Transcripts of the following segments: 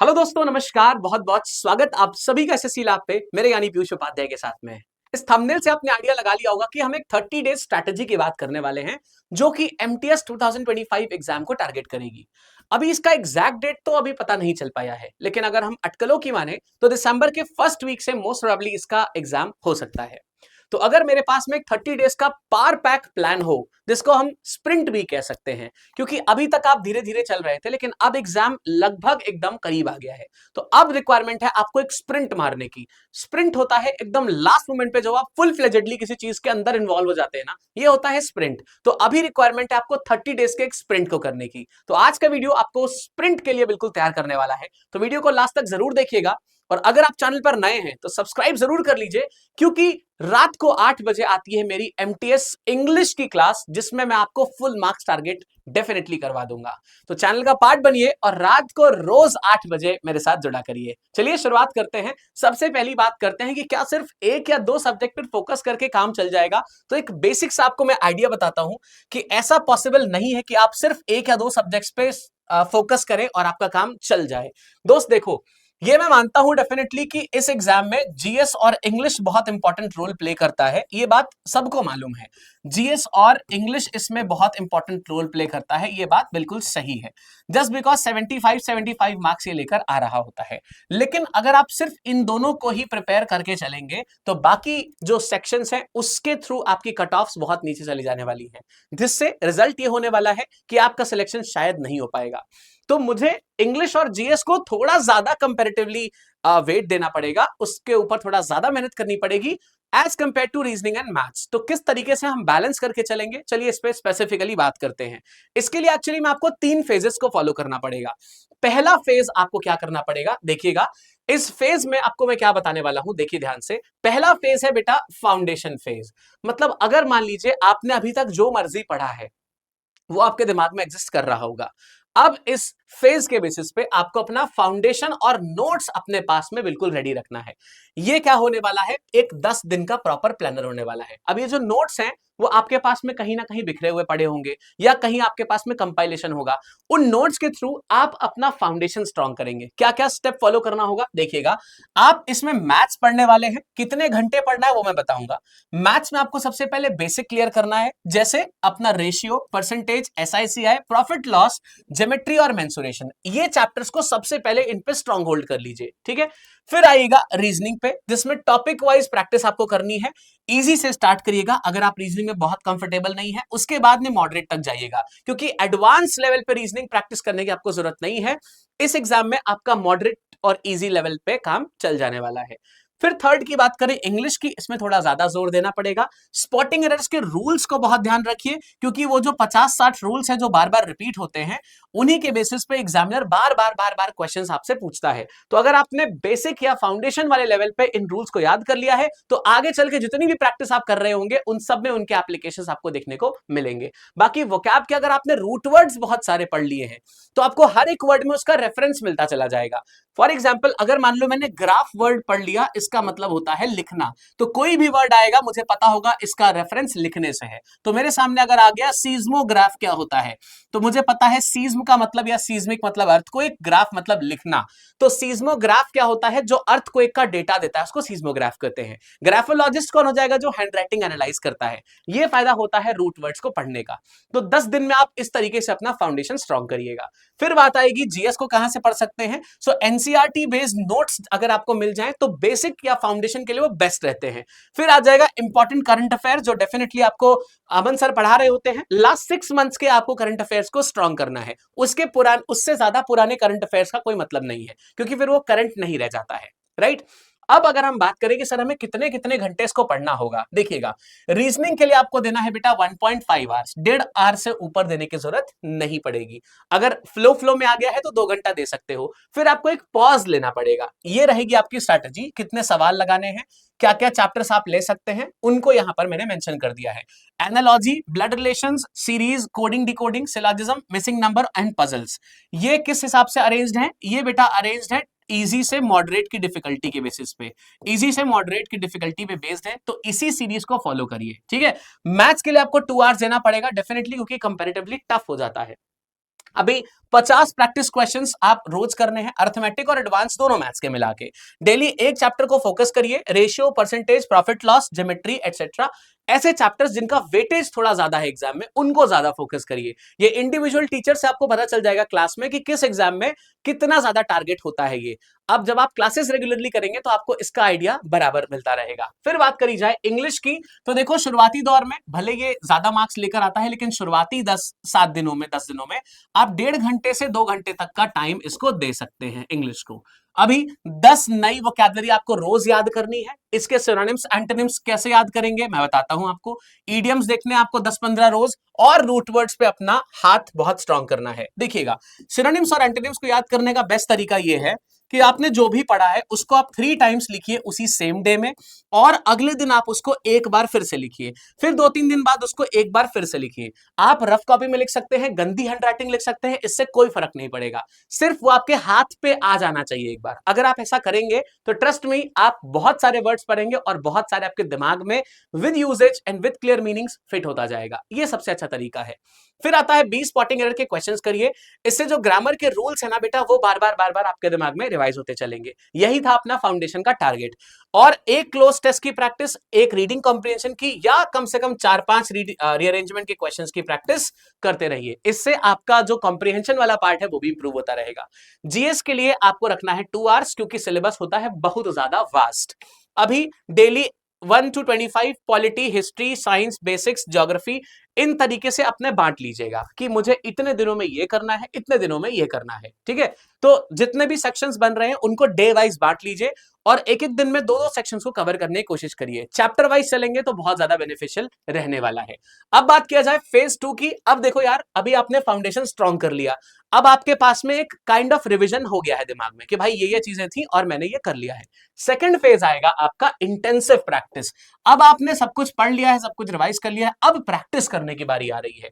Hello दोस्तों, नमस्कार। बहुत बहुत स्वागत आप सभी का एसएससी लैब पे मेरे यानी पीयूष उपाध्याय के साथ में। इस थंबनेल से आपने आइडिया लगा लिया होगा कि हम एक 30 डेज स्ट्रैटेजी की बात करने वाले हैं जो कि एमटीएस 2025 एग्जाम को टारगेट करेगी। अभी इसका एग्जैक्ट डेट तो अभी पता नहीं चल पाया है, लेकिन अगर हम अटकलों की माने तो दिसंबर के फर्स्ट वीक से मोस्ट प्रोबेबली इसका एग्जाम हो सकता है। तो अगर मेरे पास में एक 30 डेज का पार पैक प्लान हो, जिसको हम स्प्रिंट भी कह सकते हैं, क्योंकि अभी तक आप धीरे धीरे चल रहे थे लेकिन अब एग्जाम लगभग एकदम करीब आ गया है, तो अब रिक्वायरमेंट है आपको एक स्प्रिंट मारने की। स्प्रिंट होता है एकदम लास्ट मोमेंट पे जब आप फुल फ्लेजेडली किसी चीज के अंदर इन्वॉल्व हो जाते हैं ना, ये होता है स्प्रिंट। तो अभी रिक्वायरमेंट है आपको 30 डेज के एक स्प्रिंट को करने की। तो आज का वीडियो आपको स्प्रिंट के लिए बिल्कुल तैयार करने वाला है, तो वीडियो को लास्ट तक जरूर देखिएगा। और अगर आप चैनल पर नए हैं तो सब्सक्राइब जरूर कर लीजिए, क्योंकि रात को 8 बजे आती है मेरी एमटीएस इंग्लिश की क्लास, जिसमें मैं आपको फुल मार्क्स टारगेट डेफिनेटली करवा दूंगा। तो चैनल का पार्ट बनिए और रात को रोज 8 बजे मेरे साथ जुड़ा करिए। चलिए शुरुआत करते हैं। सबसे पहली बात करते हैं कि क्या सिर्फ एक या दो सब्जेक्ट पर फोकस करके काम चल जाएगा। तो एक बेसिक्स आपको मैं आइडिया बताता हूं कि ऐसा पॉसिबल नहीं है कि आप सिर्फ एक या दो सब्जेक्ट्स पे फोकस करें और आपका काम चल जाए। दोस्त देखो, ये मैं मानता हूं डेफिनेटली कि इस एग्जाम में जीएस और इंग्लिश बहुत इंपॉर्टेंट रोल प्ले करता है, ये बात सबको मालूम है। जीएस और इंग्लिश इसमें बहुत इंपॉर्टेंट रोल प्ले करता है, ये बात बिल्कुल सही है। जस्ट बिकॉज 75 मार्क्स ये लेकर आ रहा होता है। लेकिन अगर आप सिर्फ इन दोनों को ही प्रिपेयर करके चलेंगे तो बाकी जो सेक्शंस हैं उसके थ्रू आपकी कट ऑफ्स बहुत नीचे चली जाने वाली है, जिससे रिजल्ट ये होने वाला है कि आपका सिलेक्शन शायद नहीं हो पाएगा। तो मुझे इंग्लिश और जीएस को थोड़ा ज्यादा कंपैरेटिवली वेट देना पड़ेगा, उसके ऊपर थोड़ा ज्यादा मेहनत करनी पड़ेगी as compare to reasoning and maths. तो किस तरीके से हम बैलेंस करके चलेंगे, चलिए इस पे स्पेसिफिकली बात करते हैं। इसके लिए एक्चुअली में आपको 3 फेजेस को फॉलो करना पड़ेगा। पहला फेज आपको क्या करना पड़ेगा, देखिएगा इस फेज में आपको मैं क्या बताने वाला हूं, देखिए ध्यान से। पहला फेज है बेटा फाउंडेशन फेज। मतलब अगर मान लीजिए आपने अभी तक जो मर्जी पढ़ा है वो आपके दिमाग में एग्जिस्ट कर रहा होगा, अब इस फेज के बेसिस पे आपको अपना फाउंडेशन और नोट्स अपने पास में बिल्कुल रेडी रखना है। ये क्या होने वाला है, एक 10 दिन का प्रॉपर प्लानर होने वाला है। अब ये जो नोट्स हैं वो आपके पास में कहीं ना कहीं बिखरे हुए पड़े होंगे या कहीं आपके पास में कंपाइलेशन होगा। उन नोट्स के थ्रू आप अपना फाउंडेशन स्ट्रॉन्ग करेंगे। क्या क्या स्टेप फॉलो करना होगा, देखिएगा। आप इसमें मैथ्स पढ़ने वाले हैं, कितने घंटे पढ़ना है वो मैं बताऊंगा। मैथ्स में आपको सबसे पहले बेसिक क्लियर करना है, जैसे अपना ratio, percentage, SI CI, profit loss, geometry और मेंसुरेशन। ये चैप्टर्स को सबसे पहले इन पे स्ट्रांग होल्ड कर लीजिए, ठीक है। फिर आएगा रीजनिंग पे, जिसमें टॉपिक वाइज प्रैक्टिस आपको करनी है। इजी से स्टार्ट करिएगा अगर आप रीजनिंग में बहुत कंफर्टेबल नहीं है, उसके बाद में मॉडरेट तक जाइएगा, क्योंकि एडवांस लेवल पे रीजनिंग प्रैक्टिस करने की आपको जरूरत नहीं है। इस एग्जाम में आपका मॉडरेट और इजी लेवल पे काम चल जाने वाला है। फिर थर्ड की बात करें इंग्लिश की, इसमें थोड़ा ज्यादा जोर देना पड़ेगा। स्पॉटिंग एरर्स के रूल्स को बहुत ध्यान रखिए, क्योंकि वो जो 50-60 रूल्स हैं जो बार बार रिपीट होते हैं, उन्हीं के बेसिस पे एग्जामिनर बार बार क्वेश्चंस आपसे पूछता है। तो अगर आपने बेसिक या फाउंडेशन वाले लेवल पे इन रूल्स को याद कर लिया है तो आगे चल के जितनी भी प्रैक्टिस आप कर रहे होंगे उन सब में उनके एप्लीकेशंस आपको देखने को मिलेंगे। बाकी वोकैब के अगर आपने रूट वर्ड्स बहुत सारे पढ़ लिए हैं तो आपको हर एक वर्ड में उसका रेफरेंस मिलता चला जाएगा। फॉर एग्जाम्पल, अगर मान लो मैंने ग्राफ वर्ड पढ़ लिया, इसका मतलब होता है लिखना, तो कोई भी वर्ड आएगा मुझे पता होगा इसका रेफरेंस लिखने से है। तो मेरे सामने अगर आ गया सीज्मोग्राफ क्या होता है, तो मुझे पता है सीज्म का मतलब या सीज्मिक मतलब अर्थक्वेक, ग्राफ मतलब लिखना। तो सीज्मोग्राफ क्या होता है, जो अर्थक्वेक का डेटा देता है उसको सीज्मोग्राफ कहते हैं। ग्राफोलॉजिस्ट कौन हो जाएगा, जो हैंडराइटिंग एनालाइज करता है। ये फायदा होता है रूट वर्ड्स को पढ़ने का। तो 10 दिन में आप इस तरीके से अपना फाउंडेशन स्ट्रॉन्ग करिएगा। फिर बात आएगी जीएस को कहां से पढ़ सकते हैं। सो एनसीईआरटी बेस्ड नोट्स अगर आपको मिल जाए तो बेसिक या फाउंडेशन के लिए वो बेस्ट रहते हैं। फिर आ जाएगा इंपॉर्टेंट करंट अफेयर, जो डेफिनेटली आपको अमन सर पढ़ा रहे होते हैं। लास्ट 6 मंथ्स के आपको करंट अफेयर्स को स्ट्रॉन्ग करना है। उससे ज्यादा पुराने करंट अफेयर्स का कोई मतलब नहीं है, क्योंकि फिर वो करंट नहीं रह जाता है, राइट। अब अगर हम बात करें कि सर हमें कितने कितने घंटे इसको पढ़ना होगा, देखिएगा रीजनिंग के लिए आपको देना है बेटा 1.5 आवर्स, 1.5 आवर से ऊपर देने की जरूरत नहीं पड़ेगी। अगर फ्लो में आ गया है तो 2 घंटा दे सकते हो। फिर आपको एक पॉज लेना पड़ेगा। ये रहेगी आपकी स्ट्रैटेजी, कितने सवाल लगाने हैं, क्या क्या चैप्टर्स आप ले सकते हैं, उनको यहां पर मैंने मेंशन कर दिया है। Analogy, blood relations, series, coding decoding, syllogism, missing number and puzzles. ये किस हिसाब से अरेंज्ड है, ये बेटा अरेंज्ड है इजी से मॉडरेट की डिफिकल्टी के बेसिस पे। इजी से मॉडरेट की डिफिकल्टी पे बेस्ड है, तो इसी सीरीज को फॉलो करिए, ठीक है। मैथ्स के लिए आपको 2 आवर्स देना पड़ेगा डेफिनेटली, क्योंकि कंपैरेटिवली टफ हो जाता है। अभी 50 प्रैक्टिस क्वेश्चंस आप रोज करने हैं, अर्थमेटिक और एडवांस दोनों मैथ्स के मिला के। डेली एक चैप्टर को फोकस करिए, ratio, percentage, profit loss, geometry etcetera. ऐसे चैप्टर्स जिनका वेटेज थोड़ा ज्यादा है एग्जाम में, उनको ज्यादा फोकस करिए। ये इंडिविजुअल टीचर से आपको पता चल जाएगा क्लास में कि किस एग्जाम में कितना ज्यादा टारगेट होता है ये। अब जब आप क्लासेस रेगुलरली करेंगे तो आपको इसका आइडिया बराबर मिलता रहेगा। फिर बात करी जाए इंग्लिश की, तो देखो शुरुआती दौर में भले ये ज्यादा मार्क्स लेकर आता है, लेकिन शुरुआती 10 दिनों में आप 1.5 घंटे से 2 घंटे तक का टाइम इसको दे सकते हैं इंग्लिश को। अभी 10 नई वोकैबुलरी आपको रोज याद करनी है। इसके सिनोनिम्स एंटोनिम्स कैसे याद करेंगे मैं बताता हूं आपको। इडियम्स देखने आपको 10-15 रोज, और रूट वर्ड्स पे अपना हाथ बहुत स्ट्रांग करना है। देखिएगा, सिनोनिम्स और एंटोनिम्स को याद करने का बेस्ट तरीका यह है कि आपने जो भी पढ़ा है उसको आप 3 टाइम्स लिखिए उसी सेम डे में, और अगले दिन आप उसको एक बार फिर से लिखिए, फिर 2-3 दिन बाद उसको एक बार फिर से लिखिए। आप रफ कॉपी में लिख सकते हैं, गंदी हैंडराइटिंग लिख सकते हैं, इससे कोई फर्क नहीं पड़ेगा। सिर्फ वो आपके हाथ पे आ जाना चाहिए एक बार। अगर आप ऐसा करेंगे तो ट्रस्ट मी, आप बहुत सारे वर्ड्स पढ़ेंगे और बहुत सारे आपके दिमाग में with usages and with clear meanings fit होता जाएगा। ये सबसे अच्छा तरीका है। फिर आता है 20 स्पॉटिंग एरर के क्वेश्चंस करिए। इससे जो ग्रामर के रूल्स है ना बेटा, वो बार बार आपके दिमाग में रिवाइज होते चलेंगे। यही था अपना फाउंडेशन का टारगेट। और एक क्लोज टेस्ट की प्रैक्टिस, एक रीडिंग कॉम्प्रिहेंशन की, या कम से कम 4-5 रीअरेंजमेंट के क्वेश्चंस की प्रैक्टिस करते रहिए। इससे आपका जो कॉम्प्रिहेंशन वाला पार्ट है वो भी इंप्रूव होता रहेगा। जीएस के लिए आपको रखना है 2 आवर्स, क्योंकि सिलेबस होता है बहुत ज्यादा वास्ट। अभी daily 1 to 25 polity, history, science, basics, geography, इन तरीके से अपने बांट लीजिएगा कि मुझे इतने दिनों में ये करना है, इतने दिनों में ये करना है। ठीक है, तो जितने भी सेक्शंस बन रहे हैं उनको डे वाइज बांट लीजिए, और एक एक दिन में 2-2 सेक्शंस को कवर करने की कोशिश करिए। चैप्टर वाइज चलेंगे तो बहुत ज्यादा बेनिफिशियल रहने वाला है। अब बात किया जाए फेज 2 की। अब देखो यार, अभी आपने फाउंडेशन स्ट्रॉन्ग कर लिया, अब आपके पास में एक काइंड ऑफ रिविजन हो गया है दिमाग में कि भाई ये चीजें थी और मैंने ये कर लिया है। सेकंड फेज आएगा आपका इंटेंसिव प्रैक्टिस। अब आपने सब कुछ पढ़ लिया है, सब कुछ रिवाइज कर लिया है, अब प्रैक्टिस करने की बारी आ रही है।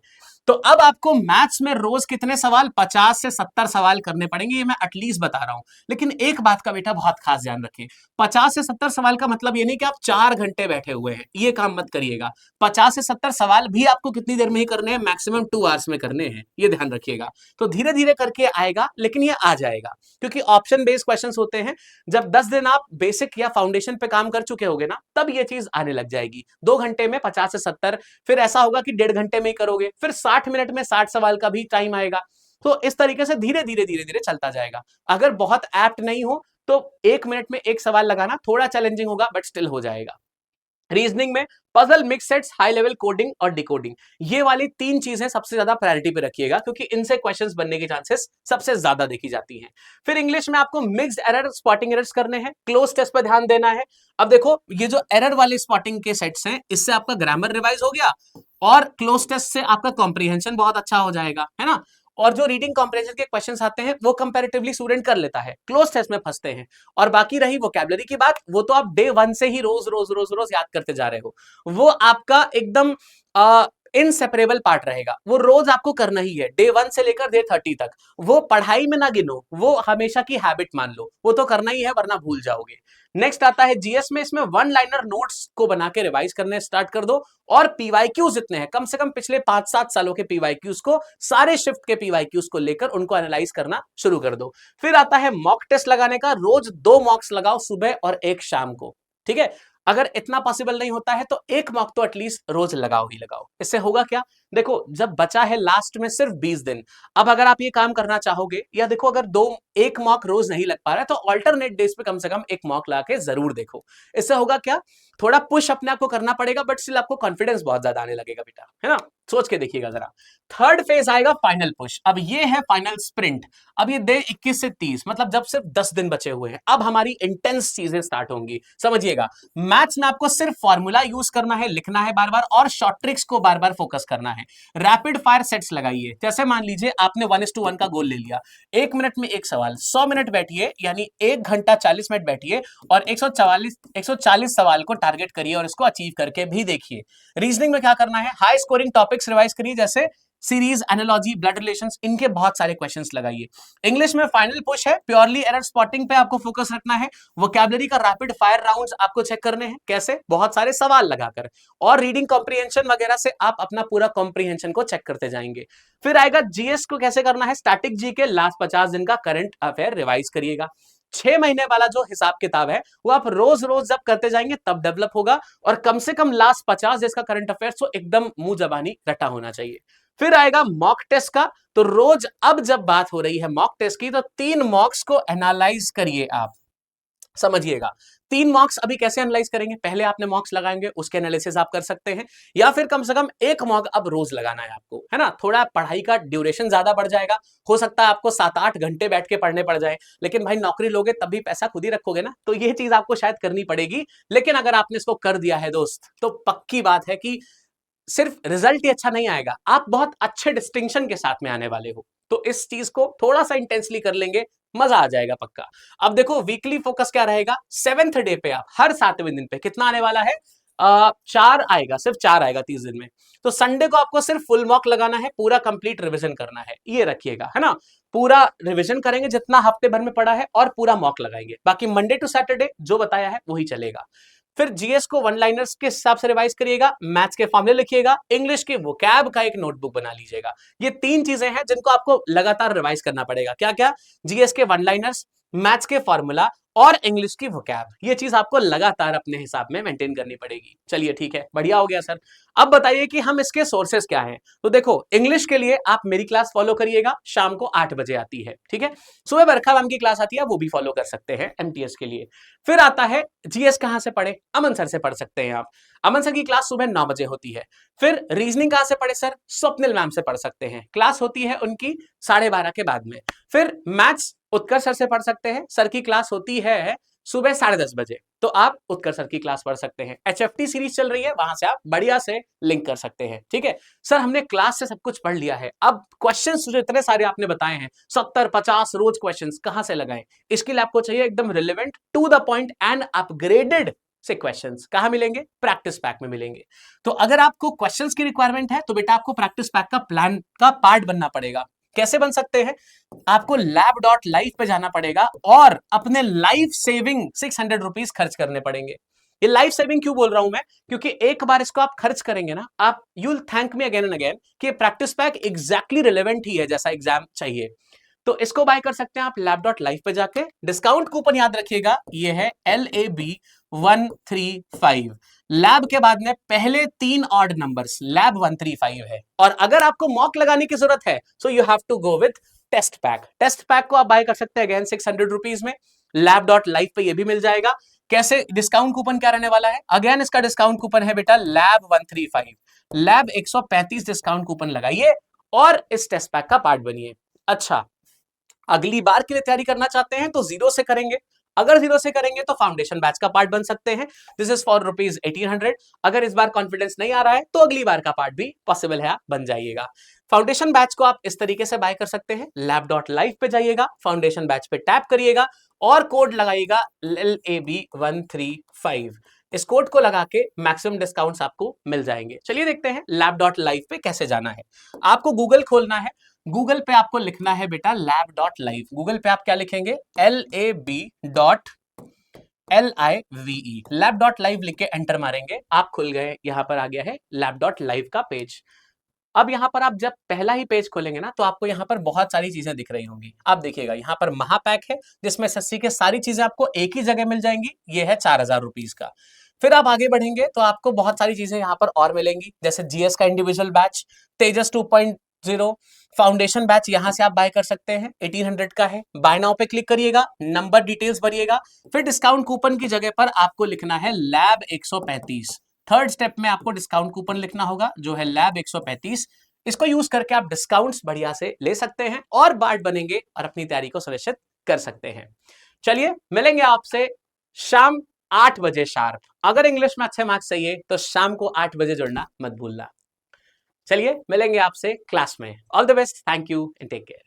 तो अब आपको मैथ्स में रोज कितने सवाल, 50 से 70 सवाल करने पड़ेंगे, ये मैं एटलीस्ट बता रहा हूं। लेकिन एक बात का बेटा बहुत खास ध्यान रखें, 50 से 70 सवाल का मतलब ये नहीं कि आप 4 घंटे बैठे हुए हैं, ये काम मत करिएगा। 50 से 70 सवाल भी आपको कितनी देर में ही करने हैं, मैक्सिमम 2 आवर्स में करने हैं, ये ध्यान रखिएगा। तो धीरे धीरे करके आएगा, लेकिन ये आ जाएगा, क्योंकि ऑप्शन बेस्ड क्वेश्चंस होते हैं। जब 10 दिन आप बेसिक या फाउंडेशन पे काम कर चुके होगे ना, तब ये चीज आने लग जाएगी। 2 घंटे में 50 से 70, फिर ऐसा होगा कि 1.5 घंटे में ही करोगे, फिर 60 मिनट में 60 सवाल का भी टाइम आएगा। तो इस तरीके से धीरे धीरे चलता जाएगा। अगर बहुत एप्ट नहीं हो तो 1 मिनट में एक सवाल लगाना थोड़ा चैलेंजिंग होगा, बट स्टिल हो जाएगा। रीजनिंग में puzzle, mix sets, high level coding और डिकोडिंग, ये वाली 3 चीजें सबसे ज्यादा प्रायोरिटी पे रखिएगा, क्योंकि इनसे क्वेश्चंस बनने के चांसेस सबसे ज्यादा देखी जाती हैं। फिर इंग्लिश में आपको मिक्स्ड एरर, स्पॉटिंग एरर्स करने हैं, क्लोज टेस्ट पर ध्यान देना है। अब देखो, ये जो एरर वाले स्पॉटिंग के सेट्स हैं, इससे आपका ग्रामर रिवाइज हो गया, और क्लोज टेस्ट से आपका कॉम्प्रिहेंशन बहुत अच्छा हो जाएगा, है ना। और जो रीडिंग कॉम्प्रिहेंशन के क्वेश्चंस आते हैं वो कंपैरेटिवली स्टूडेंट कर लेता है, क्लोज टेस्ट में फंसते हैं। और बाकी रही वोकैबुलरी की बात, वो तो आप डे 1 से ही रोज रोज रोज रोज याद करते जा रहे हो, वो आपका एकदम इनसेपरेबल पार्ट रहेगा, वो रोज आपको करना ही है, डे 1 से लेकर डे 30 तक। वो पढ़ाई में ना गिनो, वो हमेशा की हैबिट मान लो, वो तो करना ही है, वरना भूल जाओगे। नेक्स्ट आता है जीएस में, इसमें 1 लाइनर नोट्स को बना के रिवाइज करने स्टार्ट कर दो, और पीवाईक्यूज जितने हैं, कम से कम पिछले 5-7 सालों के पीवाईक्यूज को, सारे शिफ्ट के पीवाईक्यूज को लेकर उनको एनालाइज करना शुरू कर दो। फिर आता है मॉक टेस्ट लगाने का, रोज 2 मॉक्स लगाओ, सुबह और एक शाम को। ठीक है, अगर इतना पॉसिबल नहीं होता है तो एक मॉक तो एटलीस्ट रोज लगाओ ही लगाओ। इससे होगा क्या, देखो जब बचा है लास्ट में सिर्फ 20 दिन, अब अगर आप ये काम करना चाहोगे, या देखो अगर एक मॉक रोज नहीं लग पा रहा है तो ऑल्टरनेट डेज पे कम से कम एक मॉक ला के जरूर देखो। इससे होगा क्या, थोड़ा पुश अपने आप को करना पड़ेगा, बट स्टिल आपको कॉन्फिडेंस बहुत ज्यादा आने लगेगा बेटा, है ना। सोच के देखिएगा जरा। थर्ड फेज आएगा फाइनल पुश। अब ये है फाइनल स्प्रिंट। अब ये डे 21 से 30, मतलब जब सिर्फ 10 दिन बचे हुए हैं, अब हमारी इंटेंस चीजें स्टार्ट होंगी। समझिएगा, मैथ्स में आपको सिर्फ फॉर्मूला यूज करना है, लिखना है बार बार, और शॉर्ट ट्रिक्स को बार बार फोकस करना है। रैपिड फायर सेट्स लगाइए। जैसे मान लीजिए आपने 1:1 का गोल ले लिया, 1 मिनट में एक सवाल, 100 मिनट बैठिए, यानी 1 घंटा 40 मिनट बैठिए, और 140 सवाल को टारगेट करिए और इसको अचीव करके भी देखिए। रीजनिंग में क्या करना है, हाई स्कोरिंग टॉपिक्स रिवाइज करिए, जैसे सीरीज, एनालॉजी, ब्लड रिलेशंस, इनके बहुत सारे क्वेश्चंस लगाइए। इंग्लिश में फाइनल पुश है, प्योरली एरर स्पॉटिंग पे आपको फोकस रखना है। वोकैबुलरी का रैपिड फायर राउंड्स आपको चेक करने हैं, कैसे, बहुत सारे सवाल लगाकर, और रीडिंग कॉम्प्रिहेंशन वगैरह से आप अपना पूरा कॉम्प्रिहेंशन को चेक करते जाएंगे। फिर आएगा जीएस को कैसे करना है, स्टैटिक जी के लास्ट 50 दिन का करंट अफेयर रिवाइज करिएगा। 6 महीने वाला जो हिसाब किताब है वो आप रोज रोज जब करते जाएंगे तब डेवलप होगा, और कम से कम लास्ट 50 डेज का करंट अफेयर्स तो एकदम मुंह जबानी रटा होना चाहिए। फिर आएगा मॉक टेस्ट का, तो रोज अब जब बात हो रही है मॉक टेस्ट की तो 3 मॉक्स को एनालाइज करिए आप, समझिएगा। 3 मॉक्स अभी कैसे एनालाइज करेंगे, पहले आपने मॉक्स लगाएंगे, उसके एनालिसिस आप कर सकते हैं, या फिर कम से कम 1 मॉक अब रोज लगाना है आपको, है ना। थोड़ा पढ़ाई का ड्यूरेशन ज्यादा बढ़ जाएगा, हो सकता है आपको 7-8 घंटे बैठ के पढ़ने पड़ जाए, लेकिन भाई नौकरी लोगे तब भी पैसा खुद ही रखोगे ना, तो ये चीज आपको शायद करनी पड़ेगी। लेकिन अगर आपने इसको कर दिया है दोस्त, तो पक्की बात है कि सिर्फ रिजल्ट ही अच्छा नहीं आएगा, आप बहुत अच्छे डिस्टिंक्शन के साथ में आने वाले हो। तो इस चीज को थोड़ा सा इंटेंसली कर लेंगे, मजा आ जाएगा पक्का। अब देखो वीकली फोकस क्या रहेगा, 7th डे पे आप हर 7वें दिन पे कितना आने वाला है, 4 आएगा, सिर्फ 4 आएगा 30 दिन में। तो संडे को आपको सिर्फ फुल मॉक लगाना है, पूरा कंप्लीट रिवीजन करना है, ये रखिएगा, है ना। पूरा रिवीजन करेंगे जितना हफ्ते भर में पड़ा है, और पूरा मॉक लगाएंगे। बाकी मंडे टू सैटरडे जो बताया है वही चलेगा। फिर जीएस को वन लाइनर्स के हिसाब से रिवाइज करिएगा, मैथ्स के फॉर्मूले लिखिएगा, इंग्लिश के वोकैब का एक नोटबुक बना लीजिएगा। ये 3 चीजें हैं जिनको आपको लगातार रिवाइज करना पड़ेगा। क्या क्या, जीएस के वन लाइनर्स, मैथ्स के फॉर्मूला, और इंग्लिश की वोकैब, ये चीज आपको लगातार अपने हिसाब में मेंटेन करनी पड़ेगी। चलिए ठीक है, बढ़िया हो गया सर। अब बताइए कि हम इसके सोर्सेस क्या हैं। तो देखो, इंग्लिश के लिए आप मेरी क्लास फॉलो करिएगा, शाम को 8 बजे आती है, ठीक है। सुबह बरखा मैम की क्लास आती है, वो भी फॉलो कर सकते हैं एमटीएस के लिए। फिर आता है जीएस, कहां से पढ़े, अमन सर से पढ़ सकते हैं आप, अमन सर की क्लास सुबह 9 बजे होती है। फिर रीजनिंग कहां से पढ़े सर, स्वप्निल मैम से पढ़ सकते हैं, क्लास होती है उनकी 12:30 के बाद में। फिर मैथ्स उत्कर्ष सर से पढ़ सकते हैं, सर की क्लास होती है सुबह 10:30 बजे, तो आप उत्कर्ष सर की क्लास पढ़ सकते हैं। एचएफटी सीरीज चल रही है, वहां से आप बढ़िया से लिंक कर सकते हैं, ठीक है। सर हमने क्लास से सब कुछ पढ़ लिया है, अब क्वेश्चंस जो इतने सारे आपने बताए हैं 70-50 रोज क्वेश्चंस कहां से लगाएं, इसके लिए आपको चाहिए एकदम relevant, to the point and upgraded से क्वेश्चंस। कहां मिलेंगे, प्रैक्टिस पैक में मिलेंगे। तो अगर आपको क्वेश्चंस की रिक्वायरमेंट है तो बेटा आपको प्रैक्टिस पैक का प्लान का पार्ट बनना पड़ेगा। कैसे बन सकते हैं, आपको lab.live पे जाना पड़ेगा और अपने लाइफ सेविंग 600 रुपीज खर्च करने पड़ेंगे। ये लाइफ सेविंग क्यों बोल रहा हूं मैं, क्योंकि एक बार इसको आप खर्च करेंगे ना, आप you will thank me again and again कि प्रैक्टिस पैक एग्जैक्टली रिलेवेंट ही है जैसा एग्जाम चाहिए। तो इसको बाय कर सकते हैं आप lab.live पे जाके। डिस्काउंट कूपन याद रखिएगा, ये है LAB135। लैब के बाद में पहले 3 ऑड नंबर्स लैब 135 है। और अगर आपको मॉक लगाने की जरूरत है so you have to go with test pack. Test pack को आप बाय कर सकते हैं अगेन 600 रुपीज में, lab.live पे ये भी मिल जाएगा। कैसे, डिस्काउंट कूपन क्या रहने वाला है, अगेन इसका डिस्काउंट कूपन है बेटा lab135, लैब 135 डिस्काउंट कूपन लगाइए और इस टेस्ट पैक का पार्ट बनिए। अच्छा, अगली बार के लिए तैयारी करना चाहते हैं तो 0 से करेंगे, अगर 0 से करेंगे तो फाउंडेशन बैच का पार्ट बन सकते हैं, दिस इज फॉर ₹1800। अगर इस बार कॉन्फिडेंस नहीं आ रहा है तो अगली बार का पार्ट भी पॉसिबल है, आप बन जाइएगा। फाउंडेशन बैच को आप इस तरीके से बाय कर सकते हैं, lab.live पे जाइएगा, फाउंडेशन बैच पे टैप करिएगा और कोड लगाइएगा LAB135। इस कोड को लगा के मैक्सिमम डिस्काउंट्स आपको मिल जाएंगे। चलिए देखते हैं lab.live पे कैसे जाना है। आपको गूगल खोलना है, गूगल पे आपको लिखना है बेटा lab.live। गूगल पे आप क्या लिखेंगे, LAB.LIVE, lab.live लिख के एंटर मारेंगे, आप खुल गए, यहां पर आ गया है lab.live का पेज। अब यहां पर आप जब पहला ही पेज खोलेंगे ना तो आपको यहां पर बहुत सारी चीजें दिख रही होंगी। आप देखिएगा यहां पर महापैक है जिसमें एसएससी के सारी चीजें आपको एक ही जगह मिल जाएंगी, ये है 4000 रुपीज का। फिर आप आगे बढ़ेंगे तो आपको बहुत सारी चीजें यहां पर और मिलेंगी, जैसे जीएस का इंडिविजुअल बैच, तेजस 2.0, फाउंडेशन बैच यहां से आप बाय कर सकते हैं, 1800 का है। बाय नाउ पे क्लिक करिएगा, नंबर डिटेल्स भरिएगा, फिर डिस्काउंट कूपन की जगह पर आपको लिखना है लैब 135। थर्ड स्टेप में आपको डिस्काउंट कूपन लिखना होगा जो है लैब 135। इसको यूज करके आप डिस्काउंट्स बढ़िया से ले सकते हैं और बार्ट बनेंगे और अपनी तैयारी को सुनिश्चित कर सकते हैं। चलिए मिलेंगे आपसे शाम 8 बजे शार्प। अगर इंग्लिश में अच्छे मार्क्स चाहिए तो शाम को 8 बजे जुड़ना मत भूलना। चलिए मिलेंगे आपसे क्लास में। All the best, thank you and take care.